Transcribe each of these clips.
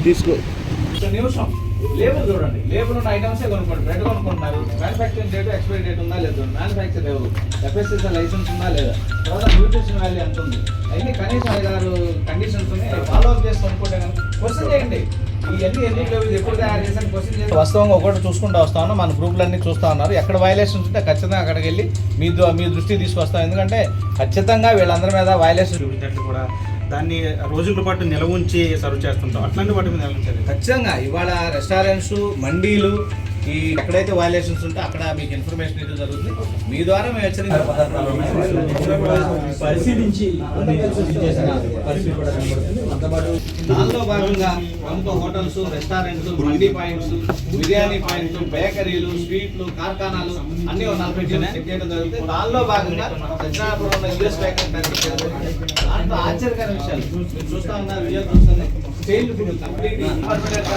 తీసుకో నిమిషం లేబుల్ చూడండి, లేబుల్ ఉన్న ఐటమ్సే కొనుక్కోండి. బ్రెడ్ కొనుక్కుంటున్నారు, మ్యానుఫ్యాక్చరింగ్ డేట్ ఎక్స్పైరీ డేట్ ఉందా లేదు, మ్యానుఫ్యాక్చర్ ఎవరు, FSSAI లైసెన్స్ ఉందా లేదా, తర్వాత న్యూట్రిషన్ వాల్యూ ఎంత ఉంది, అవన్నీ కనీసం 5-6 కండిషన్స్ ఉన్నాయి. ఫాలో అప్ చేసి కొనుక్కుంటే కనుక క్వశ్చన్ చేయండి. ఇవన్నీ ఎందుకు లేవు, ఇది ఎప్పుడు తయారు చేశాను క్వశ్చన్ చేసి వాస్తవంగా ఒకటి చూసుకుంటూ వస్తా ఉన్నాం. మన గ్రూపులన్నీ చూస్తూ ఉన్నారు. ఎక్కడ వైలేషన్స్ ఉంటే ఖచ్చితంగా అక్కడికి వెళ్ళి మీ దృష్టికి తీసుకొస్తాం. ఎందుకంటే ఖచ్చితంగా వీళ్ళందరి మీద వైలేషన్ చూపించినట్లు కూడా దాన్ని రోజుల పాటు నిల్వ ఉంచి సర్వ్ చేస్తుంటాం. అట్లాంటి వాటి మీద నిల్వ ఉంచాలి. ఖచ్చితంగా ఇవాళ రెస్టారెంట్స్, మండీలు ఈ ఎక్కడైతే వైలేషన్స్ ఉంటే అక్కడ మీకు ఇన్ఫర్మేషన్ ఇవ్వడం జరుగుతుంది. మీ ద్వారా మేము హెచ్చరించిన పదార్థాలు పరిశీలించి దానిలో భాగంగా ప్రముఖ hotels, restaurants, mandi points, biryani points, బేకరీలు, స్వీట్లు, కార్ఖానాలు అన్ని 40 చెక్ చేయడం జరుగుతుంది. దానిలో భాగంగా సత్యనారాయణపురంలో US బేకరీ దాంట్లో ఆశ్చర్యకరమైన విషయాలు మీరు చూస్తా ఉన్నారు. వీడియో చూస్తుంది స్టైల్ ఫుడ్ కంప్లీట్ పర్మనెంట్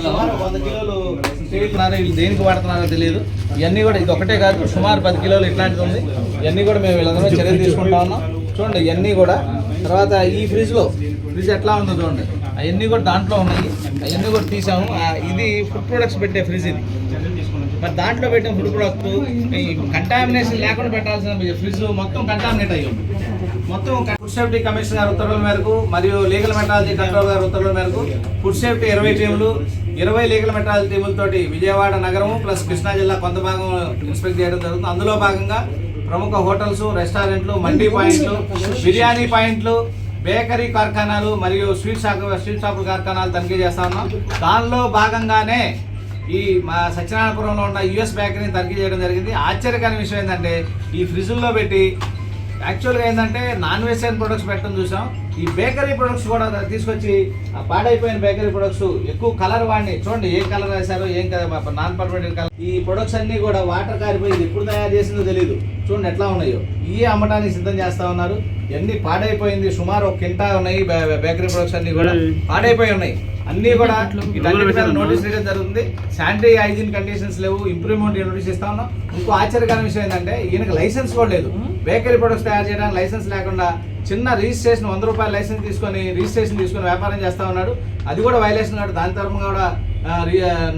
సుమారు 100 కిలోలు స్టైల్. వీళ్ళు దేనికి వాడుతున్నారో తెలియదు. ఇవన్నీ కూడా ఇది ఒకటే కాదు, సుమారు 10 కిలోలు ఇట్లాంటిది ఉంది. ఇవన్నీ కూడా మేము వీళ్ళందరూ చర్యలు తీసుకుంటా ఉన్నాం. చూడండి ఇవన్నీ కూడా. తర్వాత ఈ ఫ్రిడ్జ్ ఎట్లా ఉందో చూడండి, అవన్నీ కూడా దాంట్లో ఉన్నాయి. అవన్నీ కూడా తీసాము. ఇది ఫుడ్ ప్రొడక్ట్స్ పెట్టే ఫ్రిడ్జ్ ఇది. మరి దాంట్లో పెట్టిన ఫుడ్ ప్రొడక్ట్ కంటామినేషన్ లేకుండా పెట్టాల్సిన ఫ్రిడ్జ్ మొత్తం కంటామినేట్ అయ్యి ఉంది. మొత్తం ఫుడ్ సేఫ్టీ కమిషన్ గారి ఉత్తర్వుల మేరకు మరియు లీగల్ మెట్రాలజీ కంట్రోల్ గారి ఉత్తర్వుల మేరకు ఫుడ్ సేఫ్టీ 20 టీములు, 20 లీగల్ మెట్రాలజీ టీములతోటి విజయవాడ నగరం ప్లస్ కృష్ణా జిల్లా కొంత భాగం ఇన్స్పెక్ట్ చేయడం జరుగుతుంది. అందులో భాగంగా ప్రముఖ హోటల్స్, రెస్టారెంట్లు, మండీ పాయింట్లు, బిర్యానీ పాయింట్లు, బేకరీ కార్ఖానాలు మరియు స్వీట్ షాపుల కార్ఖానాలు తనిఖీ చేస్తా ఉన్నాం. దానిలో భాగంగానే ఈ మా సత్యనారాయణపురంలో ఉన్న US బేకరీని తనిఖీ చేయడం జరిగింది. ఆశ్చర్యకరమైన విషయం ఏంటంటే ఈ ఫ్రిడ్జ్లో పెట్టి యాక్చువల్గా ఏంటంటే నాన్ వెజిటేరియన్ ప్రొడక్ట్స్ పెట్టడం చూసాం. ఈ బేకరీ ప్రొడక్ట్స్ కూడా తీసుకొచ్చి పాడైపోయిన బేకరీ ప్రొడక్ట్స్ ఎక్కువ కలర్ వాడిని చూడండి, ఏ కలర్ వేశారో ఏం కదా నాన్ పర్మనెంట్ కలర్. ఈ ప్రొడక్ట్స్ అన్నీ కూడా వాటర్ కారిపోయింది, ఎప్పుడు తయారు చేసిందో తెలియదు. చూడండి ఎట్లా ఉన్నాయో, ఇవే అమ్మటానికి సిద్ధం చేస్తూ ఉన్నారు. ఇవన్నీ పాడైపోయింది. సుమారు 1 కింటా ఉన్నాయి బేకరీ ప్రొడక్ట్స్ అన్నీ కూడా పాడైపోయి ఉన్నాయి. అన్నీ కూడా నోటీస్ ఇవ్వడం జరుగుతుంది. శానిటరీ హైజీన్ కండిషన్స్ లేవు, ఇంప్రూవ్మెంట్ నోటీస్ ఇస్తా ఉన్నాం. ఇంకో ఆశ్చర్యకరమైన విషయం ఏంటంటే ఈయనకు లైసెన్స్ కూడా లేదు. బేకరీ ప్రొడక్ట్స్ తయారు చేయడానికి లైసెన్స్ లేకుండా చిన్న రిజిస్ట్రేషన్ 100 రూపాయల లైసెన్స్ రిజిస్ట్రేషన్ తీసుకొని వ్యాపారం చేస్తూ ఉన్నాడు. అది కూడా వైలేషన్ కాదు. దాని తరఫున కూడా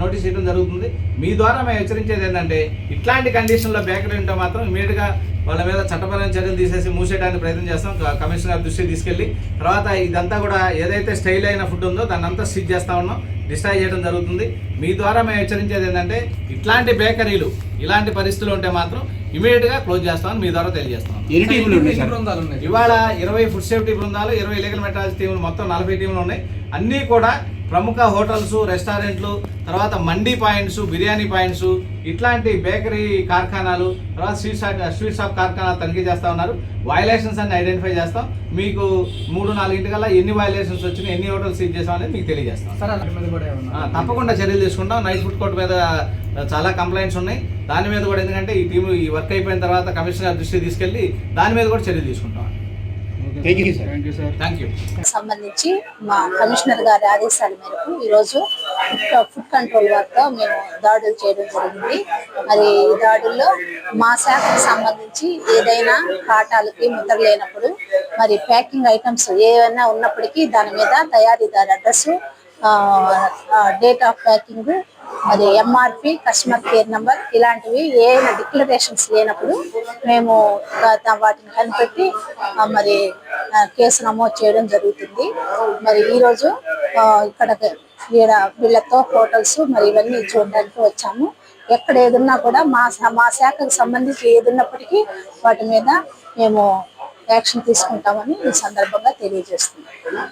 నోటీస్ ఇవ్వడం జరుగుతుంది. మీ ద్వారా మేము హెచ్చరించేది ఏంటంటే ఇట్లాంటి కండిషన్లో బేకరీ ఉంటే మాత్రం ఇమీడియట్గా వాళ్ళ మీద చట్టపరమైన చర్యలు తీసేసి మూసేయడానికి ప్రయత్నం చేస్తాం. కమిషనర్ గారి దృష్టికి తీసుకెళ్ళి తర్వాత ఇదంతా కూడా ఏదైతే స్టైల్ అయిన ఫుడ్ ఉందో దాన్ని అంతా సీజ్ చేస్తా ఉన్నాం, డిస్ట్రాయ్ చేయడం జరుగుతుంది. మీ ద్వారా మేము హెచ్చరించేది ఏంటంటే ఇట్లాంటి బేకరీలు ఇలాంటి పరిస్థితులు ఉంటే మాత్రం ఇమీడియట్గా క్లోజ్ చేస్తామని మీ ద్వారా తెలియజేస్తాం. ఇవాళ 20 ఫుడ్ సేఫ్టీ బృందాలు, 20 లీగల్ మెట్రాలజీ టీములు, మొత్తం 40 టీములు ఉన్నాయి. అన్నీ కూడా ప్రముఖ హోటల్స్, రెస్టారెంట్లు, తర్వాత మండీ పాయింట్స్, బిర్యానీ పాయింట్స్, ఇట్లాంటి బేకరీ కార్ఖానాలు, తర్వాత స్వీట్ షాప్ కార్ఖానాలు తనిఖీ చేస్తూ ఉన్నారు. వైలేషన్స్ అన్ని ఐడెంటిఫై చేస్తాం. మీకు 3-4 ఇంటికల్లా ఎన్ని వైలేషన్స్ వచ్చినాయి, ఎన్ని హోటల్స్ సీజ్ చేస్తాం అనేది మీకు తెలియజేస్తాం. తప్పకుండా చర్యలు తీసుకుంటాం. నైట్ ఫుడ్ కోర్ట్ మీద చాలా కంప్లైంట్స్ ఉన్నాయి. దాని మీద కూడా ఎందుకంటే ఈ వర్క్ అయిపోయిన తర్వాత కమిషనర్ దృష్టికి తీసుకెళ్ళి దాని మీద కూడా చర్యలు తీసుకుంటాం. సంబంధించి మా కమిషనర్ గారి ఆదేశాల మేరకు ఈరోజు ఫుడ్ కంట్రోల్ వర్క్ మేము దాడులు చేయడం జరిగింది. మరి ఈ దాడుల్లో మా శాఖకు సంబంధించి ఏదైనా కాటాలకి ముద్ర లేనప్పుడు మరి ప్యాకింగ్ ఐటమ్స్ ఏవైనా ఉన్నప్పటికీ దాని మీద తయారీదారు అడ్రస్, డేట్ ఆఫ్ ప్యాకింగ్, మరి MRP, కస్టమర్ కేర్ నెంబర్ ఇలాంటివి ఏమైనా డిక్లరేషన్స్ లేనప్పుడు మేము వాటిని కనిపెట్టి మరి కేసు నమోదు చేయడం జరుగుతుంది. మరి ఈరోజు ఇక్కడ వీళ్ళతో హోటల్స్ మరి ఇవన్నీ చూడడానికి వచ్చాము. ఎక్కడ ఏదున్నా కూడా మా శాఖకు సంబంధించి ఏదున్నప్పటికీ వాటి మీద మేము యాక్షన్ తీసుకుంటామని ఈ సందర్భంగా తెలియజేస్తున్నాం.